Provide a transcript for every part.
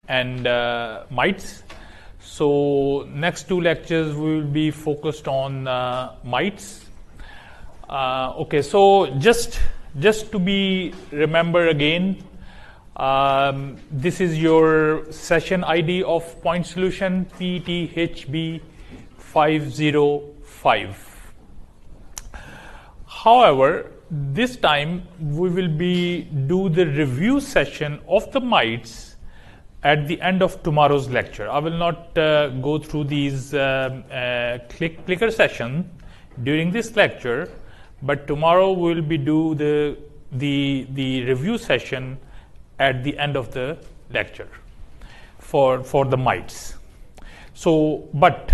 and mites. So next two lectures will be focused on mites. Okay, so just to be remember again, this is your session ID of point solution PTHB 505. However, this time we will do the review session of the mites at the end of tomorrow's lecture. I will not go through these clicker session during this lecture, but tomorrow we will do the review session at the end of the lecture for the mites. So, but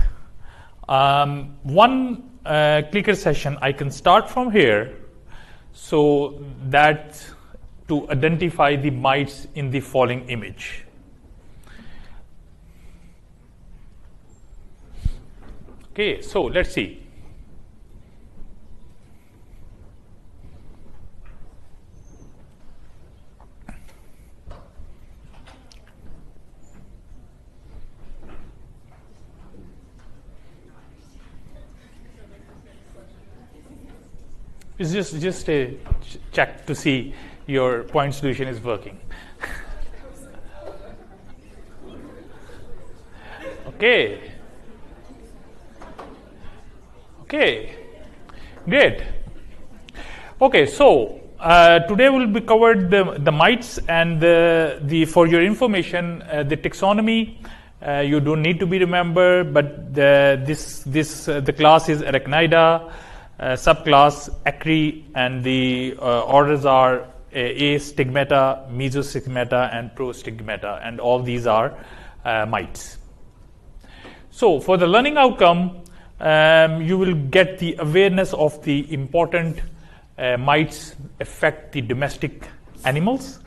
one clicker session I can start from here, so that to identify the mites in the following image. Okay, so let's see. It's just a check to see your point solution is working. Okay, great. Okay, so today will be covered the mites and the for your information the taxonomy. You don't need to be remembered, but the class is Arachnida. Subclass Acri, and the orders are A stigmata, Mesostigmata, and Prostigmata, and all these are mites. So for the learning outcome, you will get the awareness of the important mites affect the domestic animals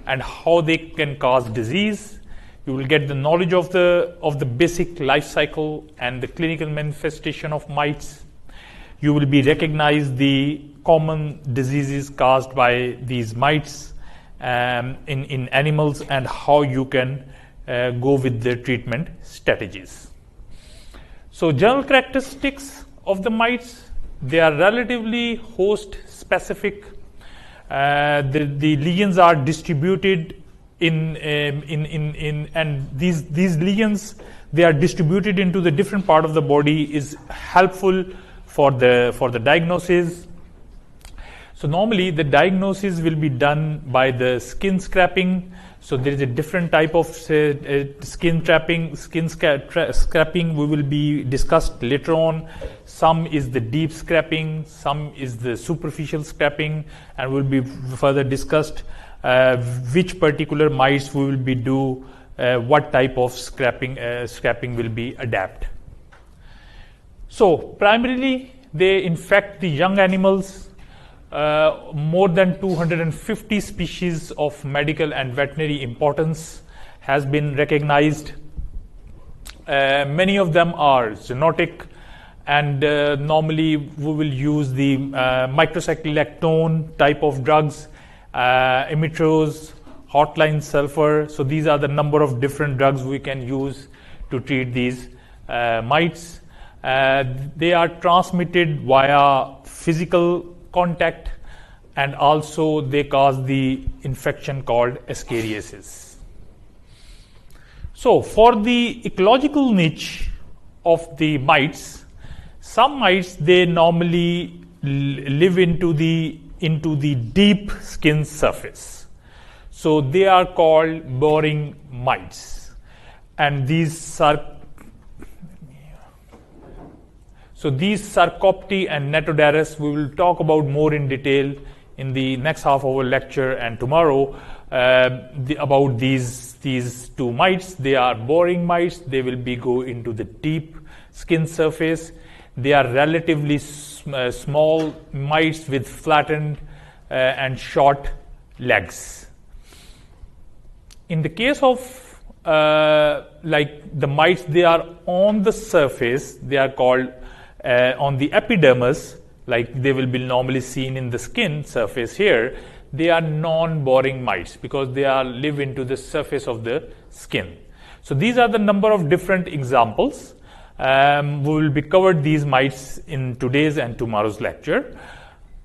and how they can cause disease. You will get the knowledge of the basic life cycle and the clinical manifestation of mites. You will be recognize the common diseases caused by these mites in animals and how you can go with the treatment strategies. So general characteristics of the mites, they are relatively host specific. The lesions are distributed and these lesions, they are distributed into the different part of the body, is helpful for the diagnosis. So normally the diagnosis will be done by the skin scraping. So there is a different type of skin scraping we will be discussed later on. Some is the deep scraping, some is the superficial scraping, and will be further discussed which particular mites we will be what type of scraping will be adapt. So primarily they infect the young animals. More than 250 species of medical and veterinary importance has been recognized. Many of them are zoonotic, and normally we will use the microcyclactone type of drugs, imitrose, hotline sulfur. So these are the number of different drugs we can use to treat these mites. They are transmitted via physical contact, and also they cause the infection called ascariasis. So for the ecological niche of the mites, some mites, they normally live into the deep skin surface. So they are called boring mites, and these Sarcopte and Netodaris we will talk about more in detail in the next half of our lecture and tomorrow about these two mites. They are boring mites. They will go into the deep skin surface. They are relatively small mites with flattened and short legs. In the case of like the mites, they are on the surface. They are called on the epidermis, like they will be normally seen in the skin surface here. they are non-boring mites because they are live into the surface of the skin. So these are the number of different examples. We will be covered these mites in today's and tomorrow's lecture.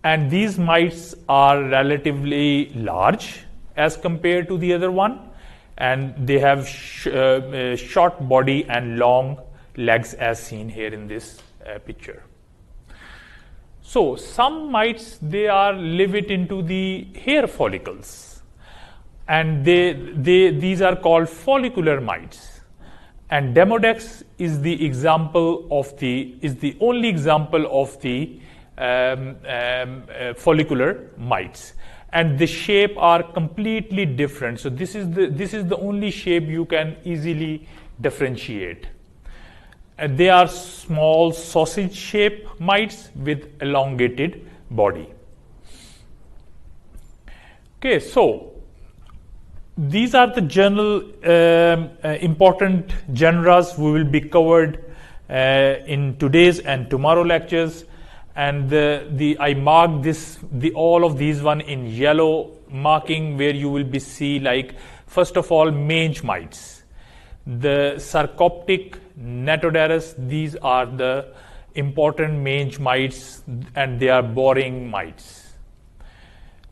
And these mites are relatively large as compared to the other one. And they have short body and long legs as seen here in this picture. So some mites, they are live it into the hair follicles. And these are called follicular mites. And Demodex is the only example of the follicular mites, and the shape are completely different. So this is the only shape you can easily differentiate. They are small sausage shaped mites with elongated body. Okay, so these are the general important genera we will be covered in today's and tomorrow lectures. And I marked all of these one in yellow marking, where you will be see, like, first of all, mange mites. The Sarcoptic, Natodaris, these are the important mange mites, and they are boring mites.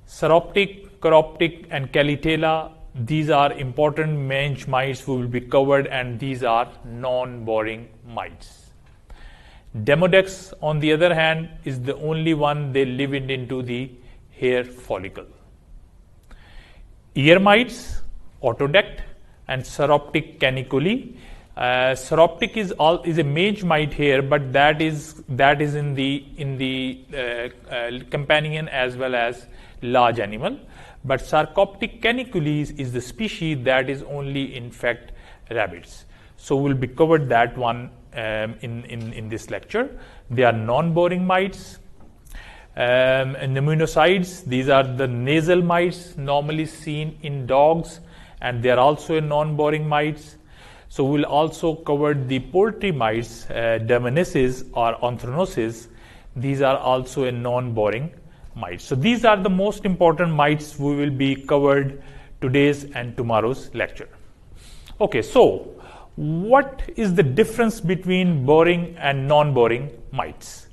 Sauroptic, Choroptic, and Calitella, these are important mange mites who will be covered, and these are non-boring mites. Demodex, on the other hand, is the only one they live into the hair follicle. Ear mites, Autodect, and Sauroptic caniculi. Sauroptic is a mange mite here, but that is in the companion as well as large animal. But Sarcoptic caniculi is the species that is only infect rabbits. So we'll be covered that one in this lecture. They are non-boring mites. Pneumocides, these are the nasal mites normally seen in dogs, and they are also a non-boring mites. So we'll also cover the poultry mites, Dermanices or Anthronosis. These are also a non-boring mites. So these are the most important mites we will be covered today's and tomorrow's lecture. Okay, so what is the difference between boring and non-boring mites?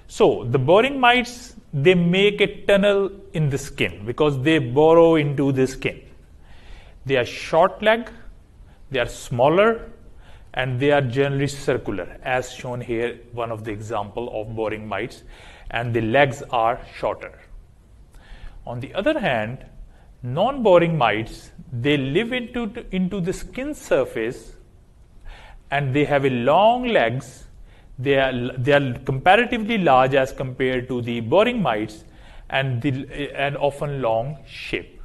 So the boring mites, they make a tunnel in the skin because they burrow into the skin. They are short leg, they are smaller, and they are generally circular, as shown here, one of the example of boring mites, and the legs are shorter. On the other hand, non-boring mites, they live into the skin surface, and they have a long legs. They are comparatively large as compared to the boring mites, and often long shape.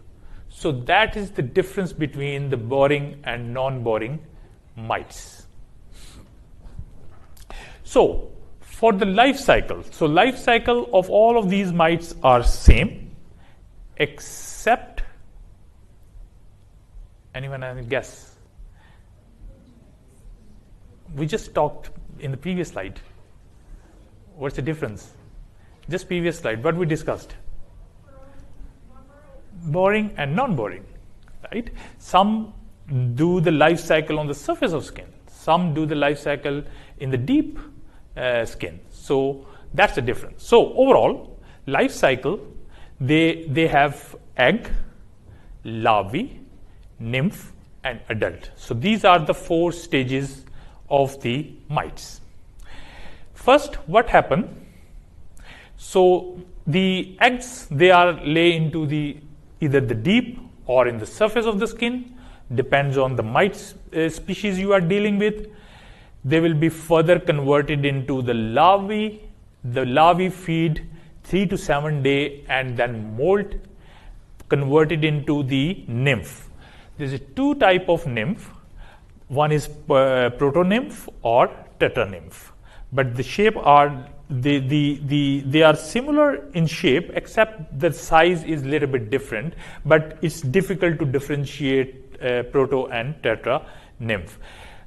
So that is the difference between the boring and non-boring mites. So for the life cycle, life cycle of all of these mites are same, except, anyone have a guess? We just talked in the previous slide. What's the difference? Just previous slide, what we discussed? Boring and non-boring, right? Some do the life cycle on the surface of skin. Some do the life cycle in the deep skin. So that's the difference. So overall, life cycle, they have egg, larvae, nymph, and adult. So these are the 4 stages of the mites. First, what happened? So the eggs, they are lay into either the deep or in the surface of the skin, depends on the mite species you are dealing with. They will be further converted into the larvae. The larvae feed 3 to 7 days and then molt, converted into the nymph. There is 2 type of nymph. One is protonymph or tetranymph, but the shape are they are similar in shape, except the size is a little bit different. But it's difficult to differentiate proto and tetra nymph.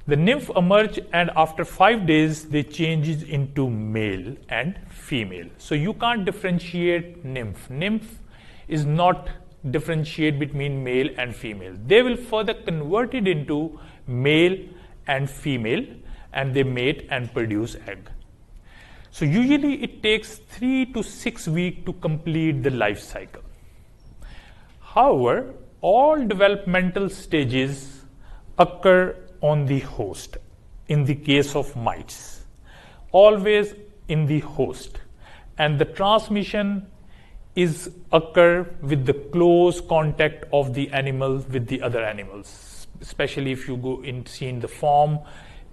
The nymph emerge, and after 5 days they changes into male and female. So you can't differentiate nymph. Nymph is not differentiate between male and female. They will further convert it into male and female, and they mate and produce egg. So usually it takes 3 to 6 weeks to complete the life cycle. However, all developmental stages occur on the host. In the case of mites, always in the host, and the transmission is occur with the close contact of the animal with the other animals. Especially if you go in see in the farm,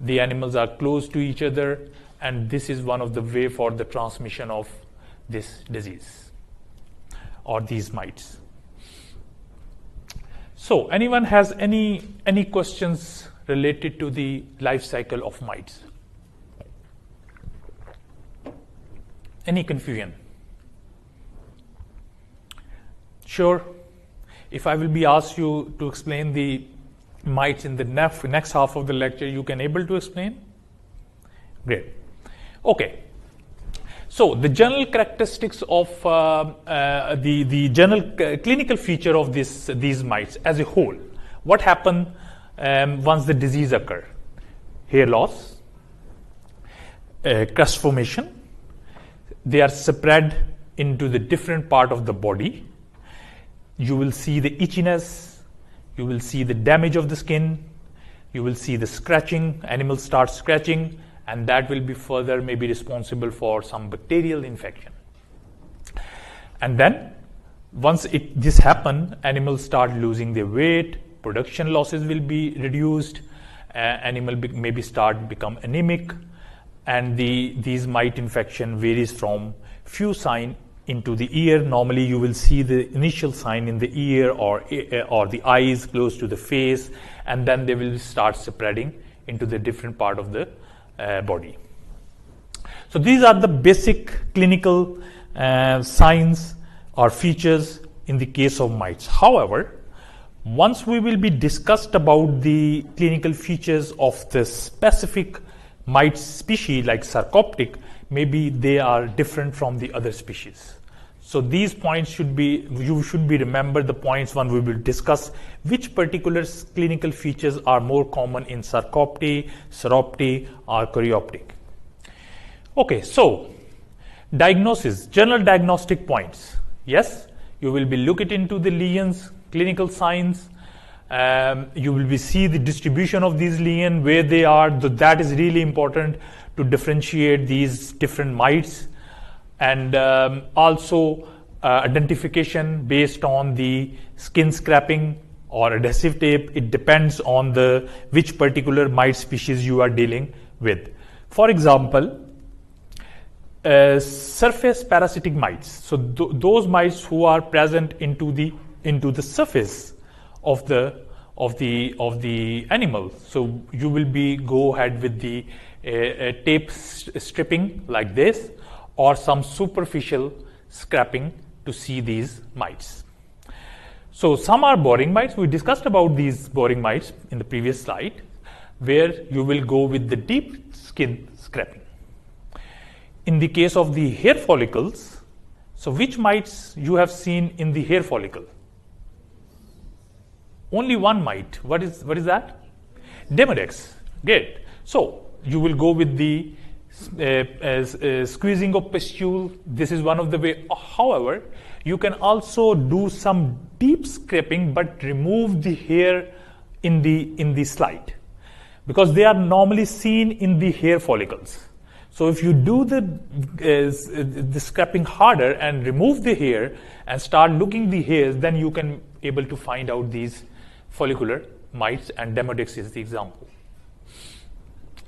the animals are close to each other, and this is one of the way for the transmission of this disease or these mites. So anyone has any questions related to the life cycle of mites? Any confusion? Sure. If I will be asked you to explain the mites in the next half of the lecture, you can able to explain? Great. Okay. So the general characteristics of the general clinical feature of these mites as a whole. What happens once the disease occur? Hair loss, crust formation. They are spread into the different part of the body. You will see the itchiness. You will see the damage of the skin. You will see the scratching. Animals start scratching, and that will be further maybe responsible for some bacterial infection. And then once this happen, animals start losing their weight, production losses will be reduced, animal maybe start become anemic, and these mite infection varies from few sign into the ear. Normally you will see the initial sign in the ear or the eyes close to the face, and then they will start spreading into the different part of the body. So these are the basic clinical signs or features in the case of mites. However, once we will be discussed about the clinical features of the specific mite species like Sarcoptic, maybe they are different from the other species. So these points you should be remember the points when we will discuss which particular clinical features are more common in Sarcopte, Sauropte or Coreoptic. Okay, so diagnosis, general diagnostic points. Yes, you will be looking into the lesions, clinical signs. You will be see the distribution of these lesions, where they are. That is really important to differentiate these different mites. And also identification based on the skin scraping or adhesive tape. It depends on which particular mite species you are dealing with. For example, surface parasitic mites. So those mites who are present into the surface of the animal. So you will go ahead with the tape stripping like this, or some superficial scraping to see these mites. So some are boring mites. We discussed about these boring mites in the previous slide, where you will go with the deep skin scraping. In the case of the hair follicles, so which mites you have seen in the hair follicle? Only one mite. What is that? Demodex. Great. So you will go with the squeezing of pustule. This is one of the way. However, you can also do some deep scraping, but remove the hair in the slide, because they are normally seen in the hair follicles. So if you do the scraping harder and remove the hair and start looking the hairs, then you can able to find out these follicular mites, and Demodex is the example.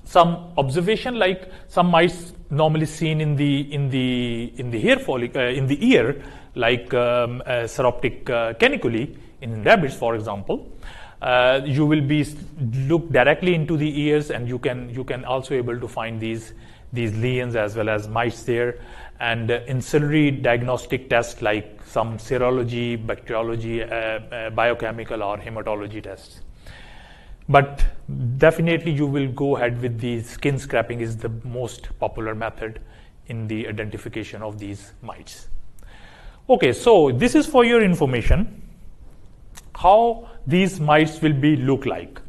Some observation, like some mites normally seen in the hair follicle in the ear, like Sauroptic caniculi in rabbits, for example. You will be look directly into the ears, and you can also able to find these lesions as well as mites there, and ancillary diagnostic tests like some serology, bacteriology, biochemical or hematology tests. But definitely you will go ahead with the skin scraping is the most popular method in the identification of these mites. Okay, so this is for your information. how these mites will be look like.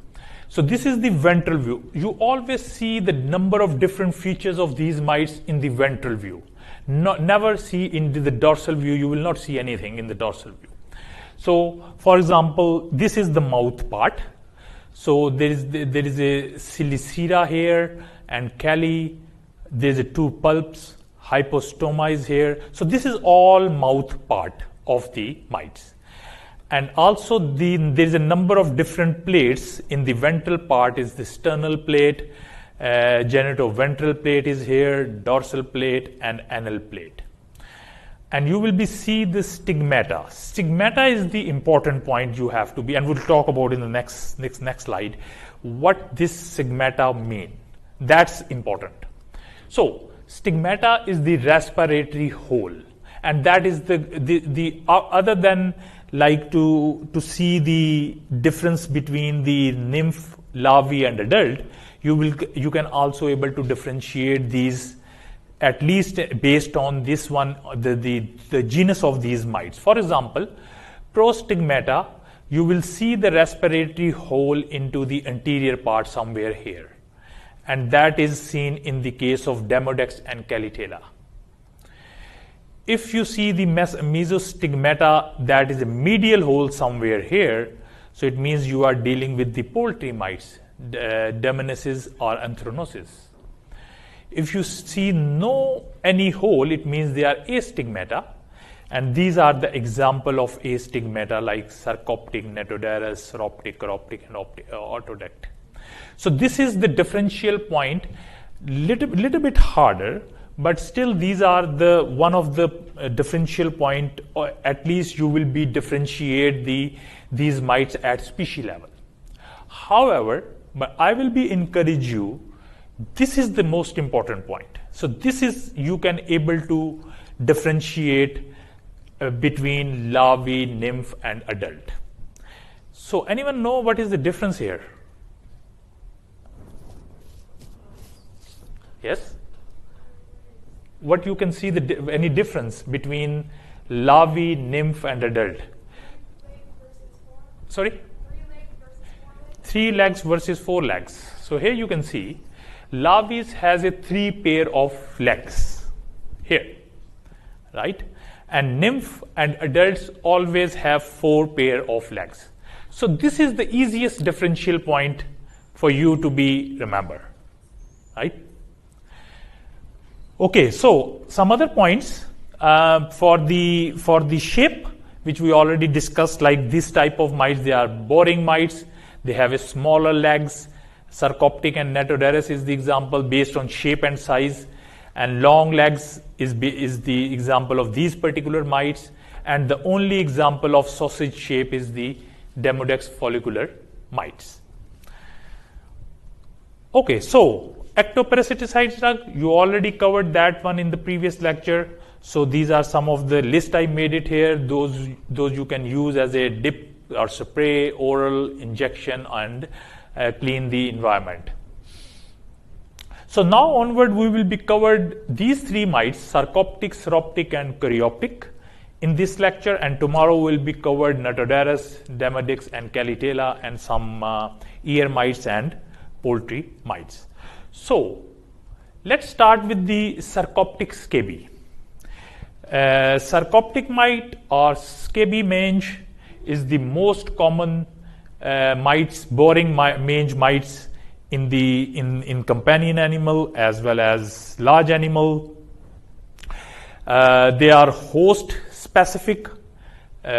So this is the ventral view. You always see the number of different features of these mites in the ventral view. Never see into the dorsal view. You will not see anything in the dorsal view. So, for example, this is the mouth part. So there is a Silicera here and Cali. There's a two pulps. Hypostoma is here. So this is all mouth part of the mites. And also there is a number of different plates. In the ventral part is the sternal plate, genitroventral plate is here, dorsal plate and anal plate. And you will see the stigmata. Stigmata is the important point you have to be, and we'll talk about in the next slide, what this stigmata mean. That's important. So stigmata is the respiratory hole, and that is the other than like to see the difference between the nymph, larvae and adult, you can also able to differentiate these, at least based on this one, the genus of these mites. For example, prostigmata, you will see the respiratory hole into the anterior part somewhere here, and that is seen in the case of Demodex and Calitella. If you see the mesostigmata, that is a medial hole somewhere here, so it means you are dealing with the poultry mites, Demonesis or Anthronosis. If you see any hole, it means they are astigmata, and these are the example of astigmata like Sarcoptic, Netoderus, Rhoptic, Coroptic, and Autodect. So this is the differential point, little bit harder, but still these are the one of the differential point, or at least you will be differentiate these mites at species level. However, but I will be encourage you, this is the most important point. So this is, you can able to differentiate between larvae, nymph and adult. So anyone know what is the difference here? Yes? What you can see any difference between larvae, nymph and adult? Sorry? 3 legs versus 4 legs. So here you can see larvae has a 3 pair of legs here, right? And nymph and adults always have 4 pair of legs. So this is the easiest differential point for you to be remember, right? Okay, so some other points for the shape, which we already discussed, like this type of mites, they are boring mites. They have a smaller legs. Sarcoptic and Netoderus is the example based on shape and size, and long legs is the example of these particular mites. And the only example of sausage shape is the Demodex follicular mites. Okay, so ectoparasiticide drug, you already covered that one in the previous lecture. So these are some of the list I made it here. Those you can use as a dip or spray, oral injection, and clean the environment. So now onward we will be covered these 3 mites, Sarcoptic, Sauroptic and Coreoptic in this lecture, and tomorrow will be covered Netoderus, Demodex and Calitella, and some ear mites and poultry mites. So let's start with the Sarcoptic scabies. Sarcoptic mite or scabies mange is the most common mites, boring mange mites in companion animal as well as large animal. They are host specific.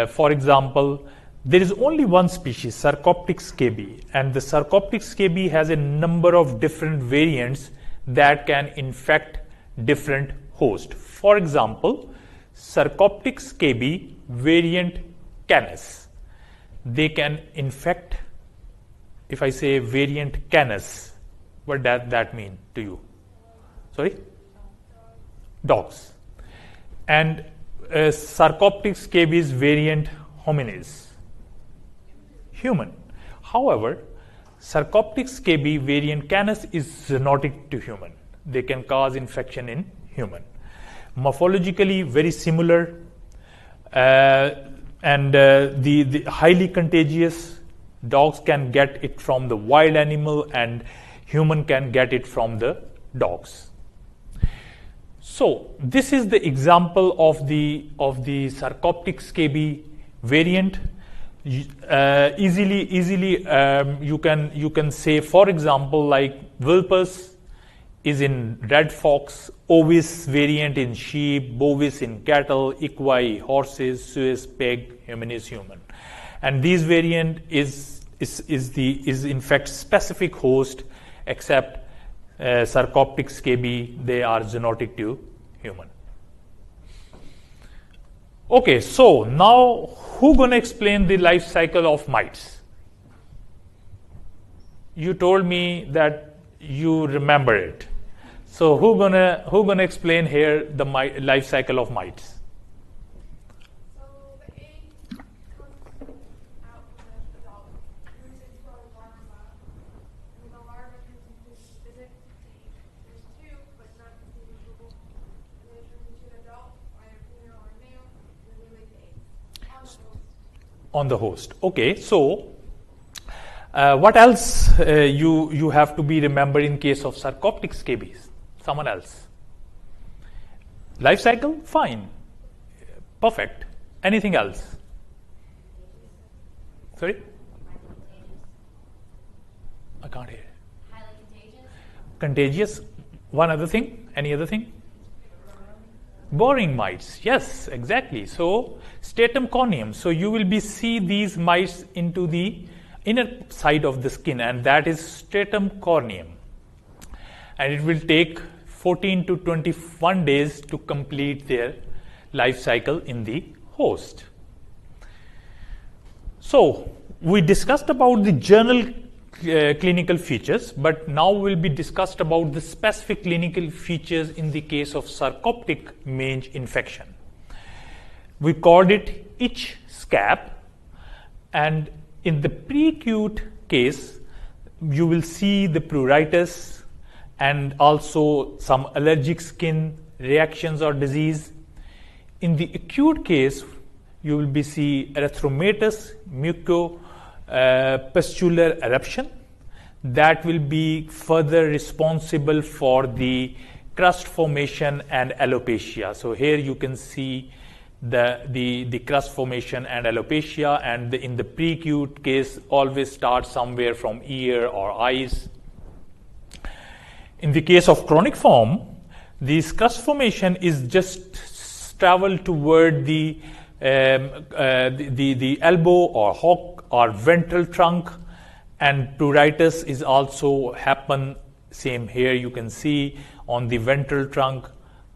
For example, there is only one species, Sarcoptic scabies, and the Sarcoptic scabies has a number of different variants that can infect different hosts. For example, Sarcoptic scabies variant Canis, they can infect. If I say variant Canis, what does that mean to you? Sorry? Dogs. And Sarcoptic scabies variant Homines, human. However, Sarcoptic scabies variant Canis is zoonotic to human. They can cause infection in human. Morphologically very similar. and the highly contagious. Dogs can get it from the wild animal, and human can get it from the dogs. So this is the example of the sarcoptic scabies variant. Easily you can say, for example, like Wilpus is in red fox, Ovis variant in sheep, Bovis in cattle, Equi horses, Suis pig, Humanis human. And these variant is in fact specific host, except sarcoptic scabies, they are zoonotic to human. Okay, so now who gonna explain the life cycle of mites? You told me that you remember it. So who gonna explain here the life cycle of mites? So the egg comes out from the adult, moves into a larva, and the larva turns into specific stage. There's two, but not distinguishable. And then it turns into an adult, either female or male, and then they lay the eggs on the host. On the host. Okay, so what else you have to be remembered in case of sarcoptic scabies? Someone else. Life cycle? Fine. Perfect. Anything else? Sorry? I can't hear. Highly contagious. Contagious. One other thing? Any other thing? Boring mites. Yes, exactly. So stratum corneum. So you will see these mites into the inner side of the skin, and that is stratum corneum. And it will take 14 to 21 days to complete their life cycle in the host. So we discussed about the general clinical features, but now will be discussed about the specific clinical features in the case of sarcoptic mange infection. We called it itch scab, and in the pre-acute case, you will see the pruritus and also some allergic skin reactions or disease. In the acute case, you will see erythematous mucopustular eruption that will be further responsible for the crust formation and alopecia. So here you can see the crust formation and alopecia, and in the pre-acute case always start somewhere from ear or eyes. In the case of chronic form, this crust formation is just travel toward the elbow or hock or ventral trunk, and pruritus is also happen. Same here you can see on the ventral trunk,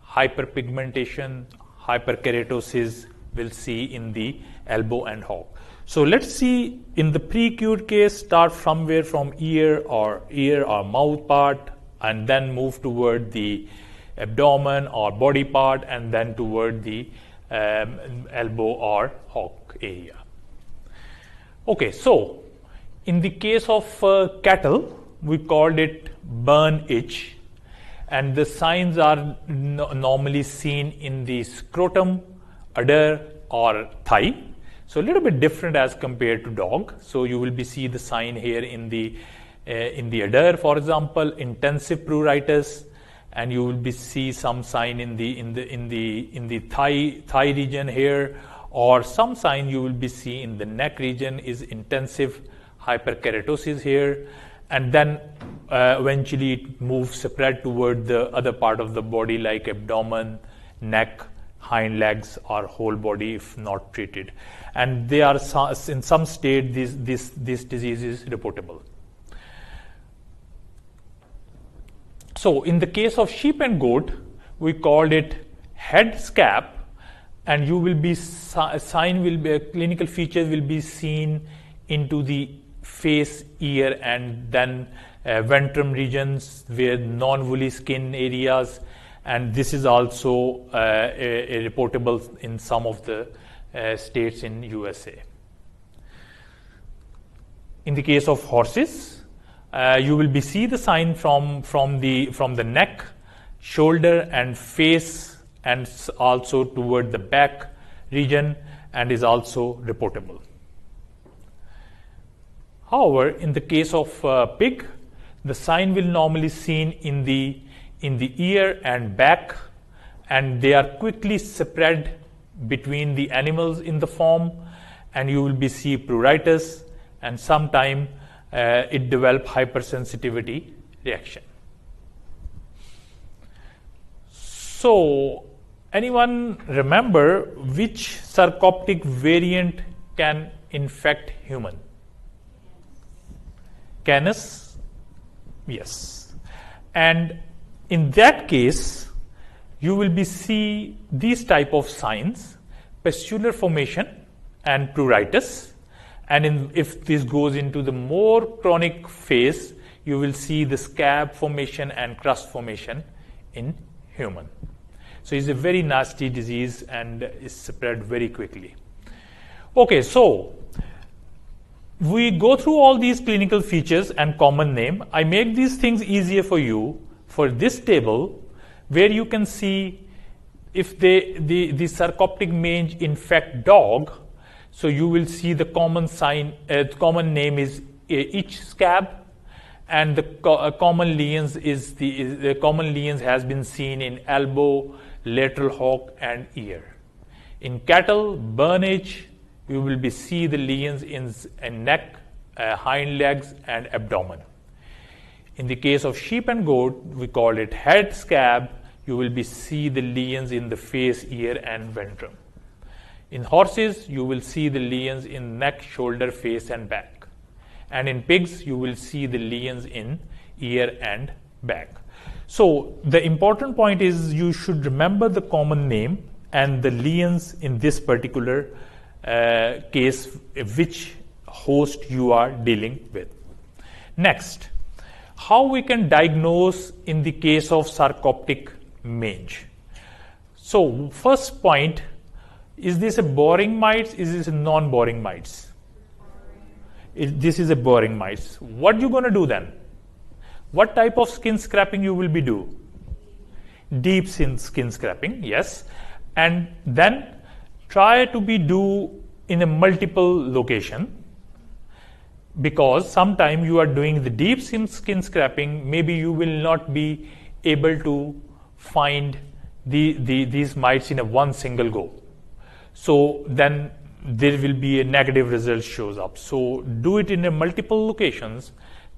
hyperpigmentation, hyperkeratosis will see in the elbow and hock. So let's see in the pre-acute case, start somewhere from ear or mouth part, and then move toward the abdomen or body part, and then toward the elbow or hock area. Okay, so in the case of cattle, we called it burn itch, and the signs are normally seen in the scrotum, udder, or thigh. So a little bit different as compared to dog. So you will see the sign here in the udder, for example, intensive pruritus, and you will see some sign in the thigh region here, or some sign you will see in the neck region is intensive hyperkeratosis here, and then eventually it moves spread toward the other part of the body like abdomen, neck, hind legs, or whole body if not treated. And they are in some state this disease is reportable. So in the case of sheep and goat, we called it head scab, and you will be clinical features will be seen into the face, ear, and then ventrum regions where non-woolly skin areas, and this is also reportable in some of the states in USA. In the case of horses, you will see the sign from the neck, shoulder, and face, and also toward the back region, and is also reportable. However, in the case of pig, the sign will normally seen in the ear and back, and they are quickly spread between the animals in the farm, and you will be see pruritus, and sometime it develop hypersensitivity reaction. So, anyone remember which sarcoptic variant can infect human? Canis? Yes. And in that case, you will be see these type of signs: pustular formation and pruritus. And if this goes into the more chronic phase, you will see the scab formation and crust formation in human. So it's a very nasty disease and is spread very quickly. Okay, so we go through all these clinical features and common name. I make these things easier for you for this table, where you can see if the sarcoptic mange infect dog. So you will see the common sign, common name is itch scab, and the common lesions the common lesions has been seen in elbow, lateral hock, and ear. In cattle, burnage, you will be see the lesions in neck, hind legs, and abdomen. In the case of sheep and goat, we call it head scab. You will be see the lesions in the face, ear, and ventrum. In horses, you will see the lesions in neck, shoulder, face, and back. And in pigs, you will see the lesions in ear and back. So the important point is you should remember the common name and the lesions in this particular case, which host you are dealing with. Next, how we can diagnose in the case of sarcoptic mange. So first point, is this a boring mites? Is this a non-boring mites? This is a boring mites. What you going to do then? What type of skin scraping you will be do? Deep skin scraping, yes. And then try to be do in a multiple location, because sometime you are doing the deep skin scraping, maybe you will not be able to find these mites in a one single go. So then there will be a negative result shows up. So do it in a multiple locations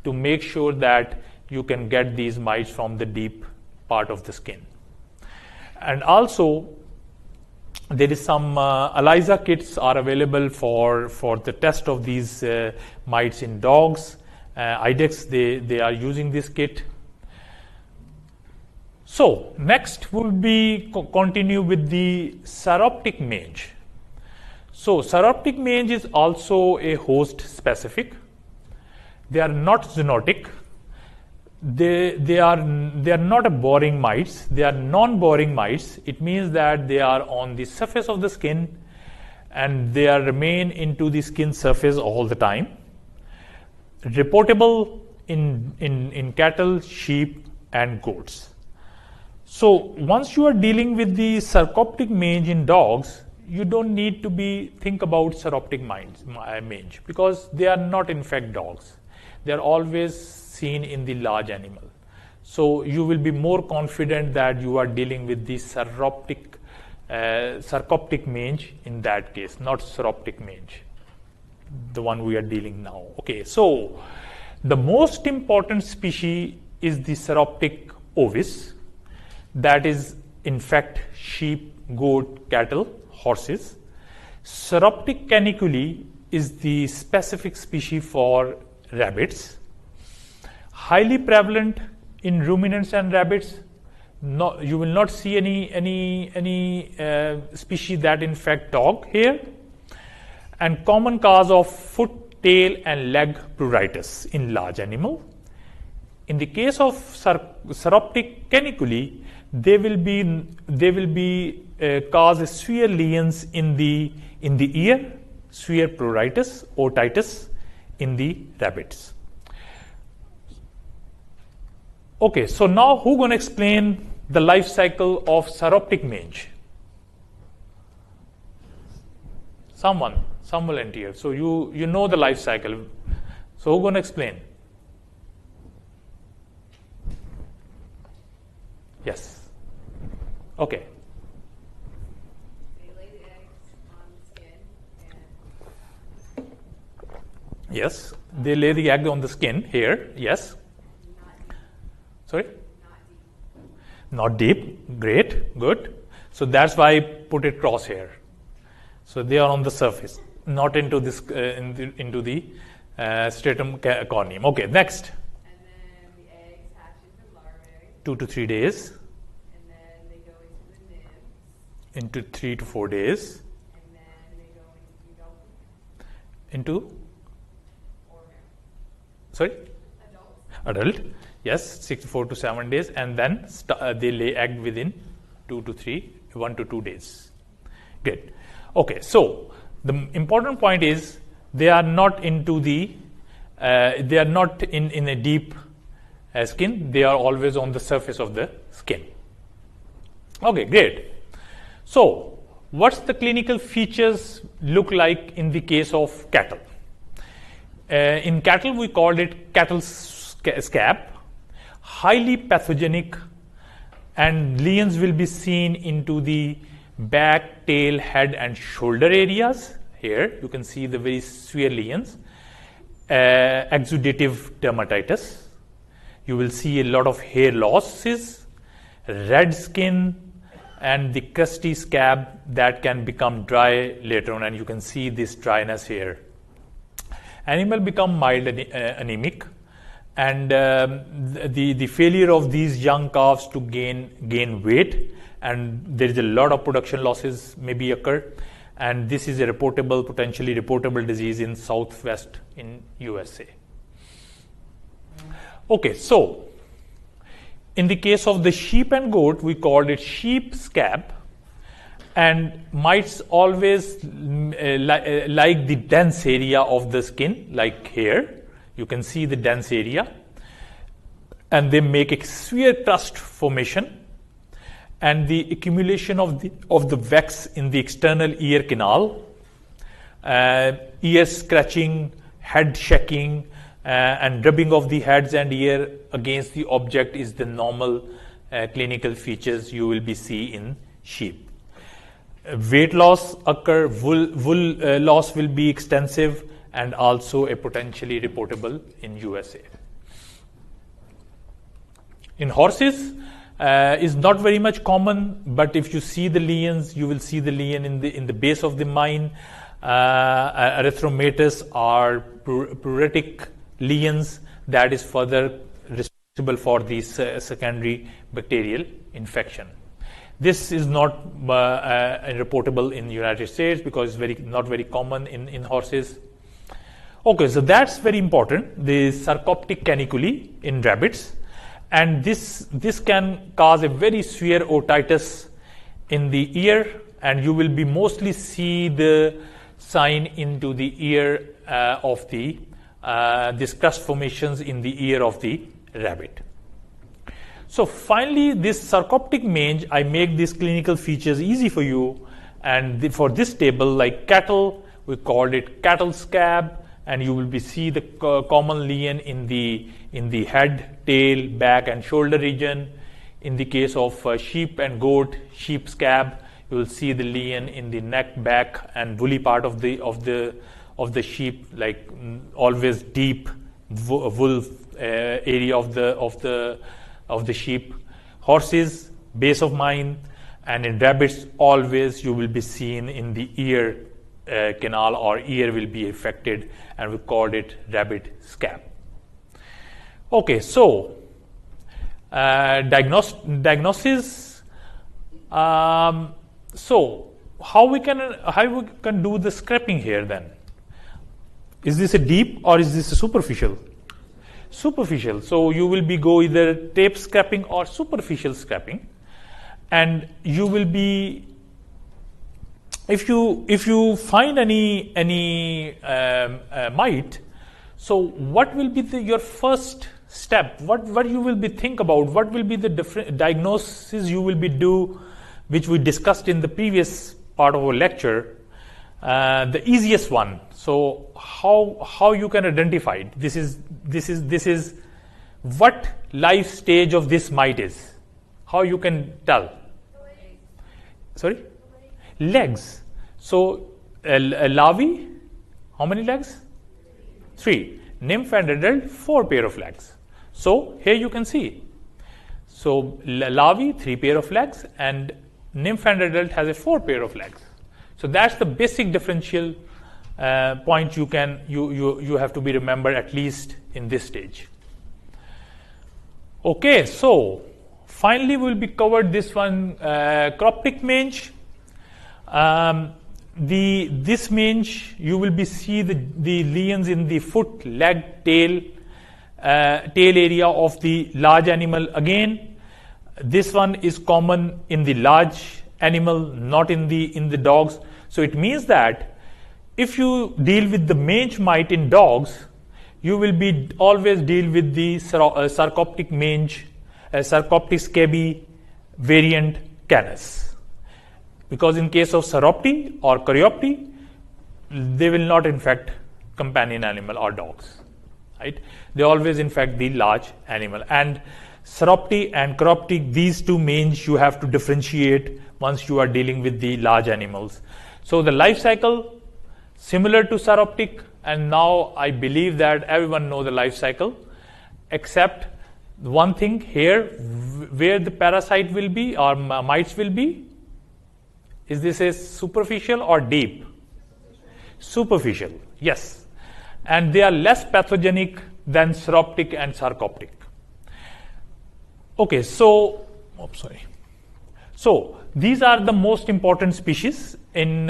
to make sure that you can get these mites from the deep part of the skin. And also there is some ELISA kits are available for the test of these mites in dogs. IDEXX, they are using this kit. So next will be continue with the sauroptic mange. So sauroptic mange is also a host specific. They are not zoonotic. They are not a boring mites. They are non-boring mites. It means that they are on the surface of the skin and they are remain into the skin surface all the time. Reportable in cattle, sheep, and goats. So once you are dealing with the sarcoptic mange in dogs, you don't need to think about sauroptic mange, because they are not in fact dogs. They are always seen in the large animal. So you will be more confident that you are dealing with the sarcoptic mange in that case, not sauroptic mange, the one we are dealing now. Okay, so the most important species is the sauroptic ovis, that is infect sheep, goat, cattle, horses. Sauroptic caniculi is the specific species for rabbits. Highly prevalent in ruminants and rabbits. No, you will not see any species that infect dog here. And common cause of foot, tail, and leg pruritus in large animal. In the case of sauroptic caniculi, they will be cause sphere lesions in the ear, sphere pruritus, otitis in the rabbits. Okay, so now who going to explain the life cycle of sauroptic mange? Some volunteer. So you know the life cycle. So who's going to explain? Yes. Okay. They lay the eggs on the skin and Yes. They lay the egg on the skin here. Yes. not deep. Sorry? Not deep. Not deep. Great. Good. So that's why I put it cross here. So they are on the surface, not into this into the stratum corneum. Okay. Next. And then the eggs hatch into larvae, 2 to 3 days. and then they go into the nymphs, Into 3 to 4 days. and then they go into the adult Into or sorry. adults. Adult. Yes. 4 to 7 days, and then they lay egg within 1 to 2 days. Good. Okay, so the important point is they are not into the they are not in a deep skin. They are always on the surface of the skin. Okay, great. So what's the clinical features look like in the case of cattle? In cattle we called it cattle scab, highly pathogenic, and lesions will be seen into the back, tail, head, and shoulder areas. Here you can see the very severe lesions. Exudative dermatitis. You will see a lot of hair losses, red skin, and the crusty scab that can become dry later on, and you can see this dryness here. Animal become mild anemic, and the failure of these young calves to gain weight, and there is a lot of production losses maybe occur, and this is a potentially reportable disease in southwest in USA. Okay, so in the case of the sheep and goat, we called it sheep scab, and mites always like the dense area of the skin, like here. You can see the dense area, and they make a severe crust formation, and the accumulation of the wax in the external ear canal, ear scratching, head shaking, and rubbing of the heads and ear against the object is the normal clinical features you will be see in sheep. Weight loss occur, wool loss will be extensive, and also a potentially reportable in USA. In horses, is not very much common, but if you see the lesions, you will see the lesion in the base of the mine. Erythromatous or pruritic lesions that is further responsible for these secondary bacterial infection. This is not reportable in the United States because it's not very common in horses. Okay, so that's very important, the sarcoptic caniculi in rabbits, and this can cause a very severe otitis in the ear, and you will be mostly see the sign into the ear of the this crust formations in the ear of the rabbit. So finally, this sarcoptic mange, I make these clinical features easy for you, and for this table, like cattle, we called it cattle scab, and you will be see the common lesion in the head, tail, back, and shoulder region. In the case of sheep and goat, sheep scab, you will see the lesion in the neck, back, and woolly part of the sheep, like always deep wool area of the sheep. Horses, base of mine, and in rabbits, always you will be seen in the ear canal, or ear will be affected, and we called it rabbit scab. Okay, so diagnosis. So how we can do the scraping here then? Is this a deep or is this a superficial? Superficial. So you will be go either tape scraping or superficial scraping, and you will be, if you find any mite, so what will be your first step? What you will be think about? What will be the different diagnosis you will be do, which we discussed in the previous part of our lecture? the easiest one. So how you can identify it? This is what life stage of this mite is. How you can tell? Sorry, legs. So larvae, how many legs? 3. Nymph and adult, 4 pair of legs. So here you can see. So larvae, 3 pair of legs, and nymph and adult has a 4 pair of legs. So that's the basic differential point you have to be remembered at least in this stage. Okay, so finally we'll be covered this one, croptic mange. This mange, you will be see the lesions in the foot, leg, tail area of the large animal. Again, this one is common in the large animal, not in the dogs. So it means that if you deal with the mange mite in dogs, you will be always deal with the sarcoptic mange, sarcoptic scaby variant canis. Because in case of Sauropti or Coreopti, they will not infect companion animal or dogs, right? They always infect the large animal. And Sauropti and Coreopti, these two mange you have to differentiate once you are dealing with the large animals. So the life cycle similar to Sauroptic, and now I believe that everyone knows the life cycle, except one thing here, where the parasite will be or mites will be. Is this a superficial or deep? Superficial, yes. And they are less pathogenic than Sauroptic and Sarcoptic. Okay, so, So these are the most important species in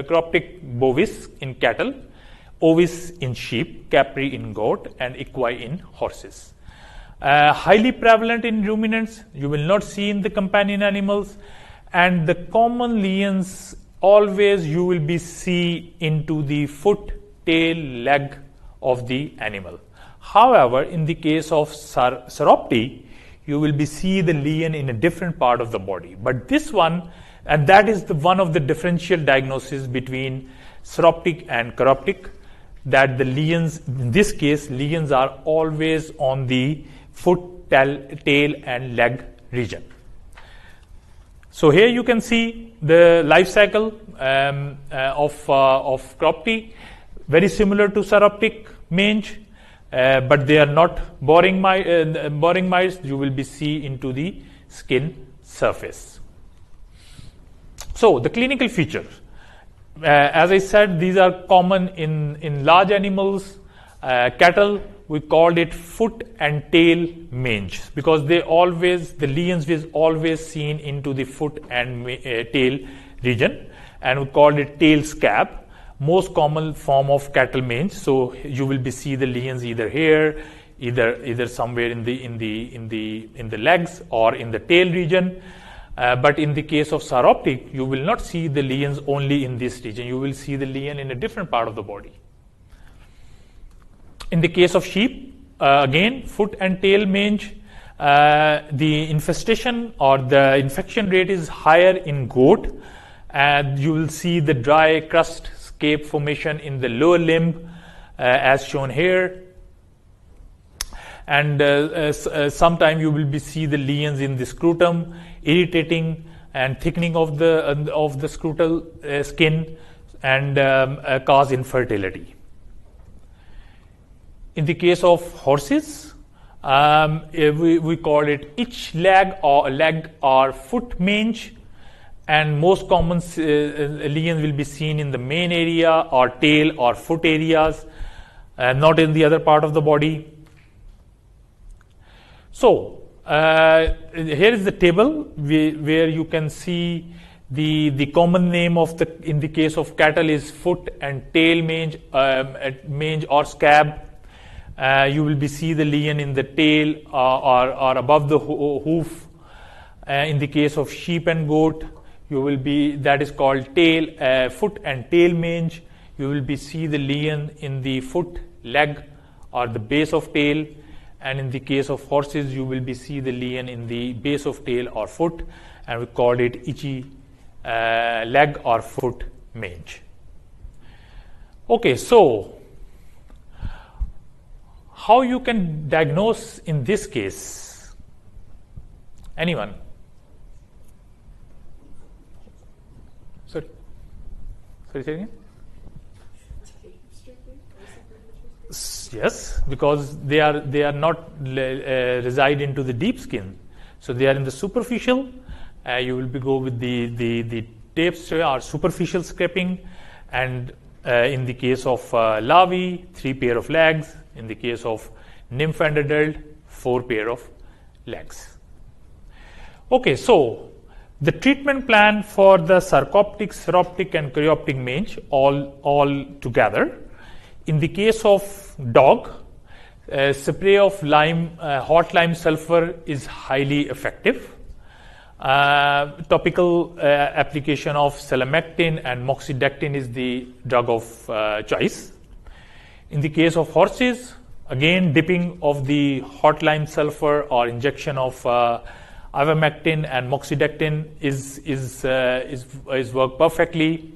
Croptic bovis in cattle, Ovis in sheep, Capri in goat, and Equi in horses. Highly prevalent in ruminants, you will not see in the companion animals. And the common lesions always you will be see into the foot, tail, leg of the animal. However, in the case of Sauropti, you will be see the lesion in a different part of the body. But this one, and that is one of the differential diagnoses between Sauroptic and Coreoptic, that the lesions, in this case, lesions are always on the foot, tail and leg region. So here you can see the life cycle of Coreopti, very similar to Sauroptic mange, but they are not boring mites. You will be see into the skin surface. So the clinical features, as I said, these are common in large animals. Cattle, we called it foot and tail mange because the lesions was always seen into the foot and tail region, and we called it tail scab, most common form of cattle mange. So you will be see the lesions either here, either somewhere in the legs or in the tail region. But in the case of Sauroptic, you will not see the lesions only in this region. You will see the lesion in a different part of the body. In the case of sheep, again, foot and tail mange, the infestation or the infection rate is higher in goat, and you will see the dry crust scape formation in the lower limb, as shown here. And sometimes you will be see the lesions in the scrotum, irritating and thickening of the scrotal skin, and cause infertility. In the case of horses, we call it itch leg or foot mange, and most common lesions will be seen in the mane area or tail or foot areas, not in the other part of the body. So here is the table where you can see the common name of in the case of cattle is foot and tail mange, mange or scab. You will be see the lesion in the tail or above the hoof. In the case of sheep and goat, you will be, that is called tail, foot and tail mange. You will be see the lesion in the foot, leg or the base of tail. And in the case of horses, you will be see the lesion in the base of tail or foot, and we called it itchy leg or foot mange. Okay, so how you can diagnose in this case? Anyone? Sorry, say again. Yes, because they are not reside into the deep skin, so they are in the superficial. You will go with the tapes or superficial scraping, and in the case of larvae, 3 pair of legs. In the case of nymph and adult, 4 pair of legs. Okay, so the treatment plan for the sarcoptic, seroptic, and chorioptic mange all together. In the case of dog, spray of hot lime sulfur is highly effective. Topical application of selamectin and moxidectin is the drug of choice. In the case of horses, again dipping of the hot lime sulfur or injection of ivermectin and moxidectin is work perfectly.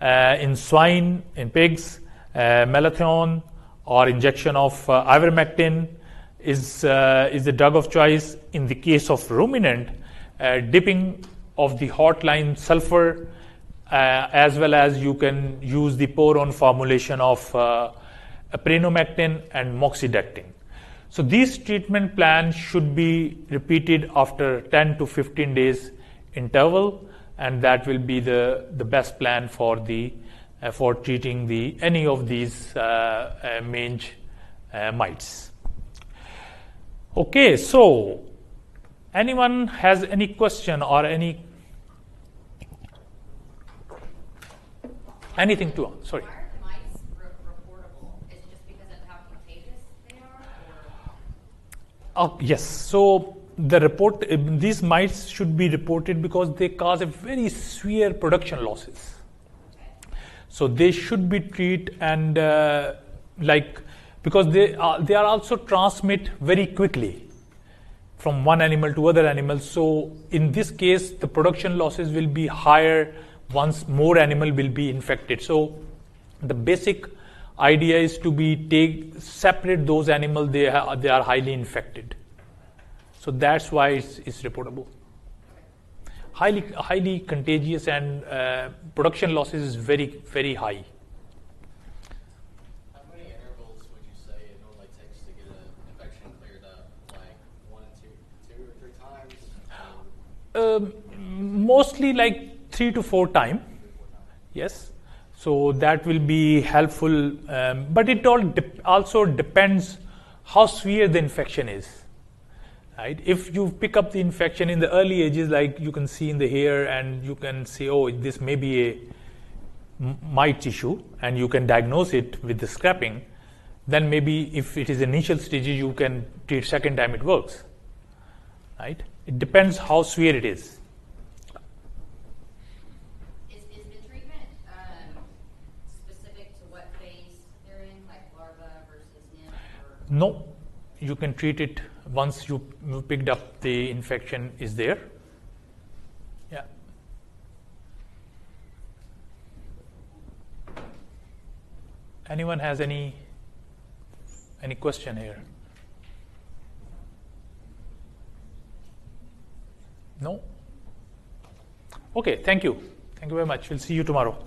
In swine, in pigs, malathion or injection of ivermectin is the drug of choice. In the case of ruminant, dipping of the hot lime sulfur, as well as you can use the pour-on formulation of aprenomectin and moxidectin. So these treatment plans should be repeated after 10 to 15 days interval, and that will be the best plan for treating any of these mange mites. Okay, so anyone has any question or anything to answer? Sorry. Why are the mites reportable? Is it just because of how contagious they are? Or? Yes. So these mites should be reported because they cause a very severe production losses. Okay. So they should be treated and because they are also transmit very quickly from one animal to other animal. So in this case, the production losses will be higher once more animal will be infected. So the basic idea is to separate those animals they are highly infected. So that's why it's reportable. Highly contagious and production losses is very, very high. How many intervals would you say it normally takes to get an infection cleared up? Like 1, 2 or 3 times? Mostly like 3 to 4 times. Yes. So that will be helpful. But it all also depends how severe the infection is. Right? If you pick up the infection in the early ages, like you can see in the hair, and you can say, oh, this may be a mite issue, and you can diagnose it with the scraping, then maybe if it is initial stages, you can treat second time it works. Right? It depends how severe it is. Is the treatment specific to what phase they're in, like larva versus nymph? Or? No, you can treat it once you picked up the infection is there. Yeah. Anyone has any question here? No? Okay, thank you. Thank you very much. We'll see you tomorrow.